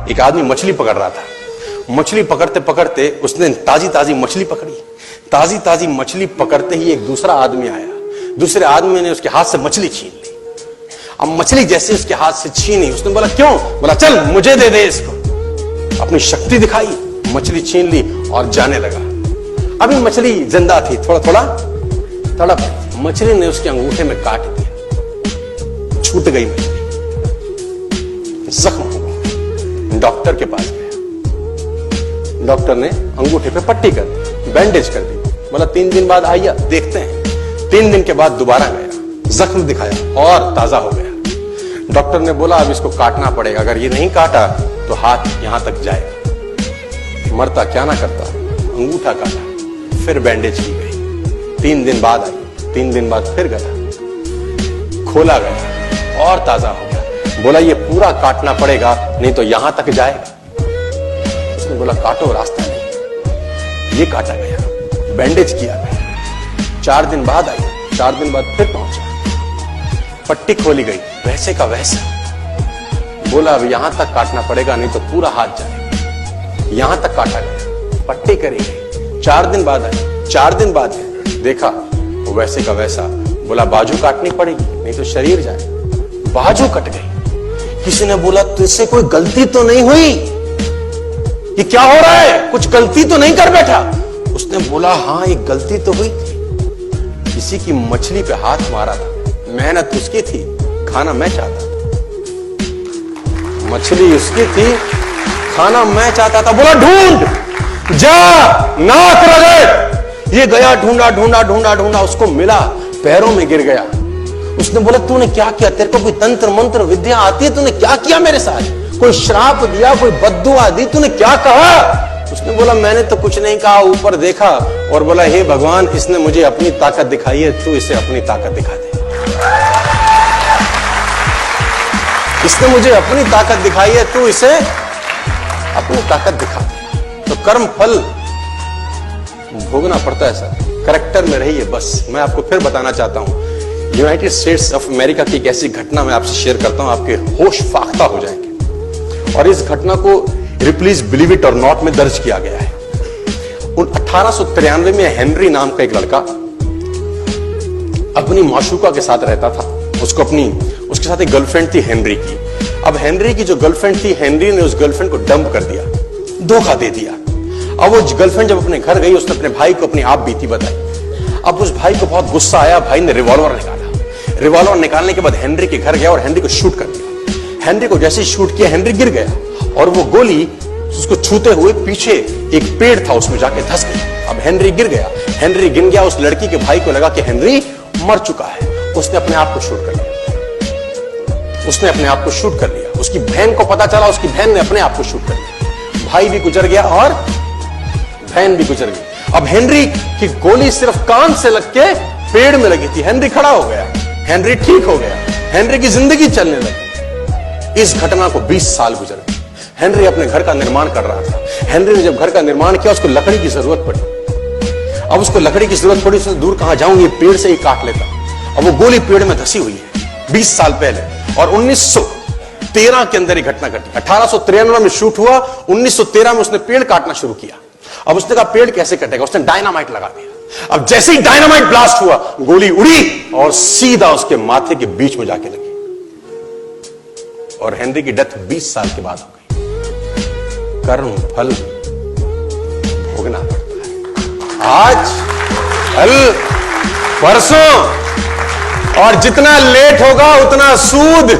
एक आदमी मछली पकड़ रहा था। मछली पकड़ते पकड़ते उसने ताजी ताजी मछली पकड़ी। ताजी ताजी मछली पकड़ते ही एक दूसरा आदमी आया। दूसरे आदमी ने उसके हाथ से मछली छीन ली। अब मछली जैसे उसके हाथ से छीनी, उसने बोला क्यों? बोला चल मुझे दे दे इसको। अपनी शक्ति दिखाई, मछली छीन ली और जाने लगा। अभी मछली जिंदा थी, थोड़ा थोड़ा तड़प। मछली ने उसके अंगूठे में काट दिया, छूट गई मछली, जख्म हो गया। डॉक्टर के पास गया। डॉक्टर ने अंगूठे पे पट्टी कर दी, बैंडेज कर दी। बोला 3 दिन बाद आइए देखते हैं। 3 दिन के बाद दोबारा गया, जख्म दिखाया और ताजा हो गया। डॉक्टर ने बोला अब इसको काटना पड़ेगा, अगर ये नहीं काटा तो हाथ यहां तक जाएगा। मरता क्या ना करता, अंगूठा काटा, फिर बैंडेज की गई। 3 दिन बाद आई, 3 दिन बाद फिर गया, खोला गया और ताजा हो गया। बोला ये पूरा काटना पड़ेगा, नहीं तो यहां तक जाएगा। उसने बोला काटो, रास्ता नहीं। ये काटा गया, बैंडेज किया गया। 4 दिन बाद आई, 4 दिन बाद फिर पहुंचा, पट्टी खोली गई, वैसे का वैसा। बोला अब यहां तक काटना पड़ेगा, नहीं तो पूरा हाथ जाएगा। यहां तक काटा गया, पट्टी करी गई। 4 दिन बाद आई, 4 दिन बाद देखा वैसे का वैसा। बोला बाजू काटनी पड़ेगी, नहीं तो शरीर जाए। बाजू कट गई। किसी ने बोला तुझसे कोई गलती तो नहीं हुई? ये क्या हो रहा है? कुछ गलती तो नहीं कर बैठा? उसने बोला हाँ एक गलती तो हुई थी। किसी की मछली पे हाथ मारा था, मेहनत उसकी थी, खाना मैं चाहता था। मछली उसकी थी, खाना मैं चाहता था। बोला ढूंढ, जा, नाक रगड़। ये गया, ढूंढा ढूंढा ढूंढा ढूंढा, उसको मिला, पैरों में गिर गया। उसने बोला तूने क्या किया? तेरे को कोई तंत्र मंत्र विद्या आती है? तूने क्या किया मेरे साथ? कोई श्राप दिया, कोई बद्दुआ दी? तूने क्या कहा? उसने बोला मैंने तो कुछ नहीं कहा, ऊपर देखा और बोला हे भगवान, इसने मुझे अपनी ताकत दिखाई है, तू इसे अपनी ताकत दिखा दे। इसने मुझे अपनी ताकत दिखाई है, तू इसे अपनी ताकत दिखा दे। तो कर्म फल भोगना पड़ता है सर, करैक्टर में रहिए बस। मैं आपको फिर बताना चाहता हूं, यूनाइटेड स्टेट्स ऑफ अमेरिका की एक ऐसी घटना मैं आपसे शेयर करता हूं, आपके होश फाख्ता हो जाएंगे। और इस घटना को रिप्लीज बिलीव इट और नॉट में दर्ज किया गया है। 1893 में हेनरी नाम का एक लड़का अपनी माशूका के साथ रहता था। उसके साथ एक गर्लफ्रेंड थी हेनरी की। अब हेनरी की जो गर्लफ्रेंड थी, हेनरी ने उस गर्लफ्रेंड को डंप कर दिया, धोखा दे दिया। अब वो गर्लफ्रेंड जब अपने घर गई, उसने अपने भाई को अपनी आप बीती बताई। अब उस भाई को बहुत गुस्सा आया, भाई ने रिवॉल्वर निकाला। रिवॉल्वर निकालने के बाद हेनरी के घर गया और हेनरी को शूट कर दिया। हेनरी को जैसे ही शूट किया, हेनरी गिर गया और वो गोली उसको छूते हुए पीछे एक पेड़ था, उसमें जाके धंस गई। अब हेनरी गिर गया। हेनरी गिर गया, उस लड़की के भाई को लगा कि हेनरी मर चुका है। उसने अपने आप को शूट कर लिया। उसने अपने आप को शूट कर लिया। उसकी बहन को पता चला, उसकी बहन ने अपने आप को शूट कर लिया। भाई भी गुजर गया और बहन भी गुजर गई। अब हेनरी की गोली सिर्फ कान से लग के पेड़ में लगी थी। हेनरी खड़ा हो गया, हेनरी ठीक हो गया, हेनरी की जिंदगी चलने लगी। इस घटना को 20 साल गुजर गए। हेनरी अपने घर का निर्माण कर रहा था। हेनरी ने जब घर का निर्माण किया, उसको लकड़ी की जरूरत पड़ी। अब उसको लकड़ी की जरूरत पड़ी, उसने दूर कहां जाऊं, ये पेड़ से ही काट लेता। अब वो गोली पेड़ में धसी हुई है 20 साल पहले। और 1913 के अंदर ये घटना घटी। 1893 में शूट हुआ, 1913 में उसने पेड़ काटना शुरू किया। अब उसने कहा पेड़ कैसे कटेगा? उसने डायनामाइट लगा दिया। अब जैसे ही डायनामाइट ब्लास्ट हुआ, गोली उड़ी और सीधा उसके माथे के बीच में जाके लगी और हेनरी की डेथ 20 साल के बाद हो गई। कर्म फल भोगना पड़ता है, आज कल परसों, और जितना लेट होगा उतना सूद।